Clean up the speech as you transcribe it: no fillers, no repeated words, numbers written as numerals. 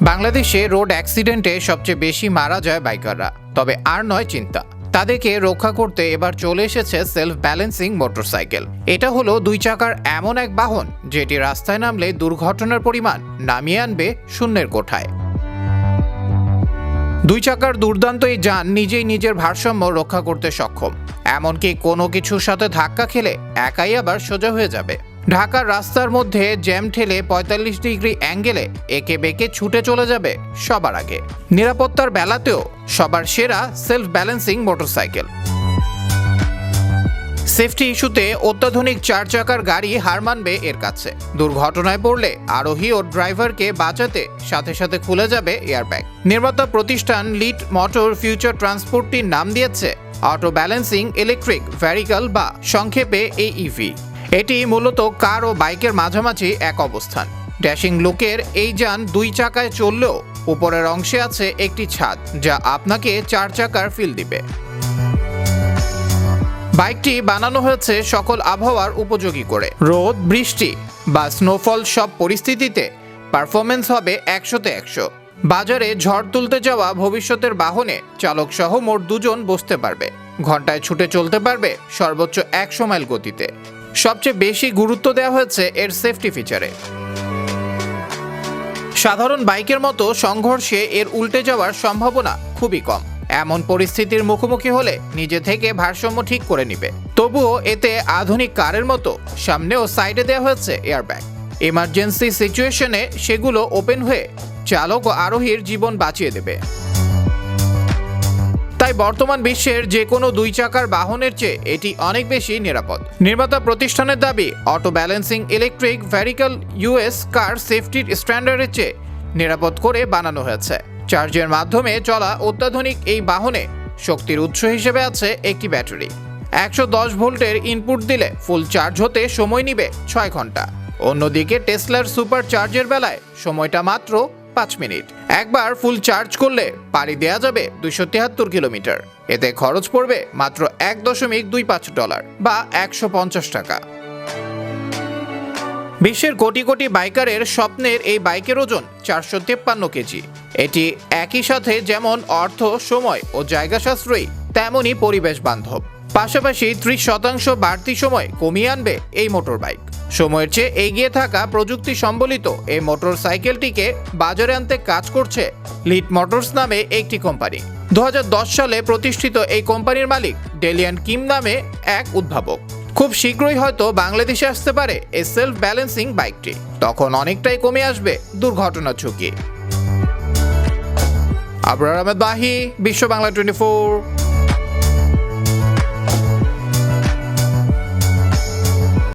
বাংলাদেশে রোড অ্যাক্সিডেন্টে সবচেয়ে বেশি মারা যায় বাইকাররা, তবে আর নয় চিন্তা। তাদেরকে রক্ষা করতে এবার চলে এসেছে সেলফ ব্যালেন্সিং মোটরসাইকেল। এটা হলো 2 চাকার এমন এক বাহন যেটি রাস্তায় নামলে দুর্ঘটনার পরিমাণ নামিয়ে আনবে শূন্যের কোঠায়। 2 চাকার দুর্দান্ত এই যান নিজেই নিজের ভারসাম্য রক্ষা করতে সক্ষম, এমনকি কোনো কিছুর সাথে ধাক্কা খেলে একাই আবার সোজা হয়ে যাবে। ঢাকার রাস্তার মধ্যে জ্যাম ঠেলে 45 ডিগ্রি অ্যাঙ্গেলে একে বেঁকে ছুটে চলে যাবে সবার আগে। নিরাপত্তার বেলাতেও সবার সেরা সেলফ ব্যালেন্সিং মোটরসাইকেল। সেফটি ইস্যুতে অত্যাধুনিক 4 চাকার গাড়ি হার মানবে এর কাছে। দুর্ঘটনায় পড়লে আরোহী ও ড্রাইভারকে বাঁচাতে সাথে সাথে খুলে যাবে এয়ারব্যাগ। নির্মাতা প্রতিষ্ঠান লিড মোটর ফিউচার ট্রান্সপোর্টটির নাম দিয়েছে অটো ব্যালেন্সিং ইলেকট্রিক ভেহিকল বা সংক্ষেপে AEV। এটি মূলত কার ও বাইকের মাঝামাঝি এক অবস্থান। ড্যাশিং লুকের এই যান 2 চাকায় চললেও উপরের অংশে আছে একটি ছাদ, যা আপনাকে 4 চাকার ফিল দিবে। বাইকটি বানানো হয়েছে সকল আবহাওয়ার উপযোগী করে। রোদ, বৃষ্টি বা স্নোফল সব পরিস্থিতিতে পারফরমেন্স হবে 100তে 100। বাজারে ঝড় তুলতে যাওয়া ভবিষ্যতের বাহনে চালক সহ মোট 2 জন বসতে পারবে। ঘন্টায় ছুটে চলতে পারবে সর্বোচ্চ 100 মাইল গতিতে। সবচেয়ে বেশি গুরুত্ব দেওয়া হয়েছে এর সেফটি ফিচারে। সাধারণ বাইকের মতো সংঘর্ষে এর উল্টে যাওয়ার সম্ভাবনা খুবই কম। এমন পরিস্থিতির মুখোমুখি হলে নিজে থেকে ভারসাম্য ঠিক করে নিবে। তবুও এতে আধুনিক কারের মতো সামনে ও সাইডে দেওয়া হয়েছে এয়ারব্যাগ। ইমার্জেন্সি সিচুয়েশনে সেগুলো ওপেন হয়ে চালক ও আরোহীর জীবন বাঁচিয়ে দেবে। তাই বর্তমান বিশ্বের যে কোনো 2 চাকার বাহনের চেয়ে এটি অনেক বেশি নিরাপদ। নির্মাতা প্রতিষ্ঠানের দাবি, auto balancing electric vehicle US কার সেফটির স্ট্যান্ডার্ডের চেয়ে নিরাপদ করে বানানো হয়েছে। চার্জের মাধ্যমে চলা অত্যাধুনিক এই বাহনে শক্তির উৎস হিসেবে আছে একটি ব্যাটারি। 110 ভোল্টের ইনপুট দিলে ফুল চার্জ হতে সময় নেবে 6 ঘন্টা। অন্যদিকে টেসলার সুপার চার্জের বেলায় সময়টা মাত্র 5 মিনিট। একবার ফুল চার্জ করলে পাড়ি দেওয়া যাবে 273 কিলোমিটার। এতে খরচ পড়বে মাত্র $1.25 বা 150 টাকা। বিশ্বের কোটি কোটি বাইকারের স্বপ্নের এই বাইকের ওজন 453 কেজি। এটি একই সাথে যেমন অর্থ, সময় ও জায়গা সাশ্রয়ী, তেমনই পরিবেশ বান্ধব। পাশাপাশি 30% বাড়তি সময় কমিয়ে আনবে এই মোটর বাইক। সময়ের চেয়ে এগিয়ে থাকা প্রযুক্তি সম্বলিত এই মোটরসাইকেলটিকে বাজারে আনতে কাজ করছে লিড মোটরস নামে একটি কোম্পানি। 2010 সালে প্রতিষ্ঠিত এই কোম্পানির মালিক ডেলিয়ান কিম নামে এক উদ্ভাবক। খুব শীঘ্রই হয়তো বাংলাদেশে আসতে পারে এই সেলফ ব্যালেন্সিং বাইকটি। তখন অনেকটাই কমে আসবে দুর্ঘটনার ঝুঁকি। আবরার আহমেদ বাহি, বিশ্ব বাংলা 24।